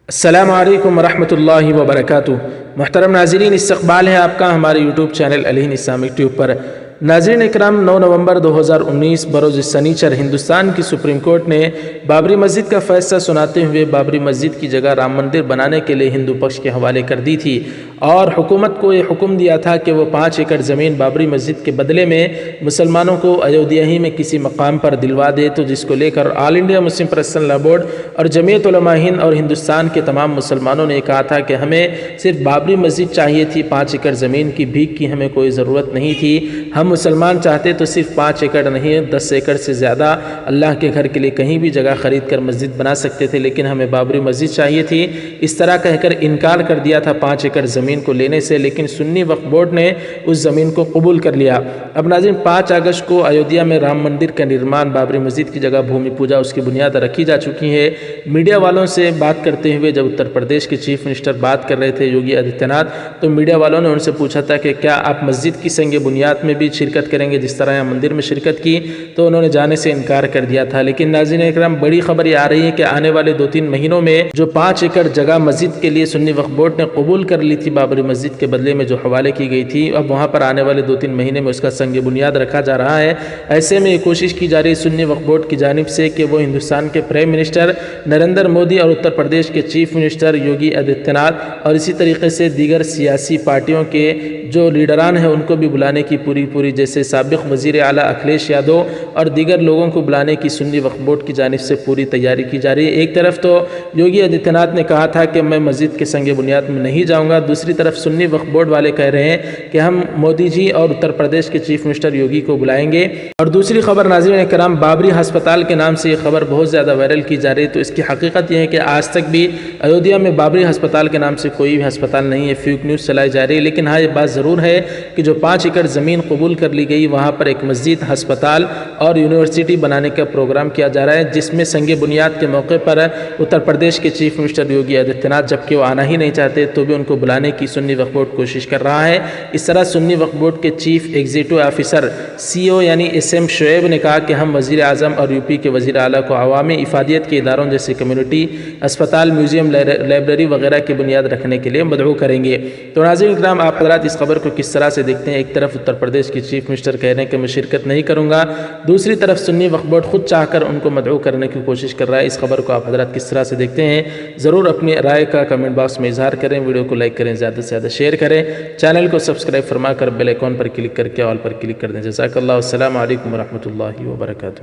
السلام علیکم ورحمۃ اللہ وبرکاتہ۔ محترم ناظرین، استقبال ہے آپ کا ہمارے یوٹیوب چینل الہین اسلامک ٹیوب پر۔ ناظرین اکرام، 9 نومبر 2019 بروز سنیچر ہندوستان کی سپریم کورٹ نے بابری مسجد کا فیصلہ سناتے ہوئے بابری مسجد کی جگہ رام مندر بنانے کے لیے ہندو پکش کے حوالے کر دی تھی اور حکومت کو یہ حکم دیا تھا کہ وہ 5 ایکڑ زمین بابری مسجد کے بدلے میں مسلمانوں کو ایودھیا ہی میں کسی مقام پر دلوا دے، تو جس کو لے کر آل انڈیا مسلم پرسنل لا بورڈ اور جمعیت علماء ہند اور ہندوستان کے تمام مسلمانوں نے کہا تھا کہ ہمیں صرف بابری مسجد چاہیے تھی، 5 ایکڑ زمین کی بھیک کی ہمیں کوئی ضرورت نہیں تھی۔ ہم مسلمان چاہتے تو صرف 5 ایکڑ نہیں، 10 ایکڑ سے زیادہ اللہ کے گھر کے لیے کہیں بھی جگہ خرید کر مسجد بنا سکتے تھے، لیکن ہمیں بابری مسجد چاہیے تھی۔ اس طرح کہہ کر انکار کر دیا تھا 5 ایکڑ زمین کو لینے سے، لیکن سنی وقف بورڈ نے اس زمین کو قبول کر لیا۔ اب ناظرین، 5 اگست کو ایودھیا میں رام مندر کا نرمان، بابری مسجد کی جگہ بھومی پوجا، اس کی بنیاد رکھی جا چکی ہے۔ میڈیا والوں سے بات کرتے ہوئے جب اتر پردیش کے چیف منسٹر بات کر رہے تھے یوگی آدتیہ ناتھ، تو میڈیا والوں نے ان سے پوچھا تھا کہ کیا آپ مسجد کی سنگ بنیاد میں بھی شرکت کریں گے جس طرح یہاں مندر میں شرکت کی، تو انہوں نے جانے سے انکار کر دیا تھا۔ لیکن ناظرین اکرام، بڑی خبر یہ آ رہی ہے کہ آنے والے 2-3 مہینوں میں جو 5 ایکڑ جگہ مسجد کے لیے سنی وقف بورڈ نے قبول کر لی تھی، بابری مسجد کے بدلے میں جو حوالے کی گئی تھی، اب وہاں پر آنے والے 2-3 مہینے میں اس کا سنگ بنیاد رکھا جا رہا ہے۔ ایسے میں یہ کوشش کی جا رہی ہے سنی وقف بورڈ کی جانب سے کہ وہ ہندوستان کے پرائم منسٹر نریندر مودی اور اتر پردیش کے چیف منسٹر یوگی آدتیہ ناتھ اور اسی طریقے سے دیگر سیاسی پارٹیوں کے جو لیڈران ہیں ان کو بھی بلانے کی پوری جیسے سابق وزیر اعلیٰ اکھلیش یادو اور دیگر لوگوں کو بلانے کی سنی وقف بورڈ کی جانب سے پوری تیاری کی جا رہی ہے۔ ایک طرف تو یوگی آدتیہ ناتھ نے کہا تھا کہ میں مسجد کے سنگ بنیاد میں نہیں جاؤں گا، دوسری طرف سنی وقف بورڈ والے کہہ رہے ہیں کہ ہم مودی جی اور اتر پردیش کے چیف منسٹر یوگی کو بلائیں گے۔ اور دوسری خبر ناظرین کرام، بابری ہسپتال کے نام سے یہ خبر بہت زیادہ وائرل کی جا رہی ہے، تو اس کی حقیقت یہ ہے کہ آج تک بھی ایودھیا میں بابری ہسپتال کے نام سے کوئی بھی ہسپتال نہیں ہے، فیک نیوز چلائی جا رہی ہے۔ لیکن ہاں، یہ بات ضرور ہے کہ جو 5 ایکڑ زمین قبول کر لی گئی، وہاں پر ایک مسجد، ہسپتال اور یونیورسٹی بنانے کا پروگرام کیا جا رہا ہے، جس میں سنگ بنیاد کے موقع پر اتر پردیش کے چیف منسٹر یوگی آدتیہ ناتھ، جبکہ وہ آنا ہی نہیں چاہتے، تو بھی ان کو بلانے کی سنی وقف بورڈ کوشش کر رہا ہے۔ اس طرح سنی وقف بورڈ کے چیف ایگزیکٹو آفیسر CEO یعنی SM شعیب نے کہا کہ ہم وزیر اعظم اور UP کے وزیر اعلیٰ کو عوامی افادیت کے اداروں جیسے کمیونٹی اسپتال، میوزیم، لائبریری وغیرہ کی بنیاد رکھنے کے لیے مدعو کریں گے۔ تو ناظرین کرام، آپ حضرات اس خبر کو کس طرح سے دیکھتے ہیں؟ ایک طرف اتر پردیش کی چیف منسٹر کہہ رہے ہیں کہ میں شرکت نہیں کروں گا، دوسری طرف سنی وقف بورڈ خود چاہ کر ان کو مدعو کرنے کی کوشش کر رہا ہے۔ اس خبر کو آپ حضرات کس طرح سے دیکھتے ہیں؟ ضرور اپنی رائے کا کمنٹ باکس میں اظہار کریں، ویڈیو کو لائک کریں، زیادہ سے زیادہ شیئر کریں، چینل کو سبسکرائب فرما کر بیل آئیکن پر کلک کر کے آل پر کلک کر دیں۔ جزاک اللہ، السلام علیکم ورحمۃ اللہ وبرکاتہ۔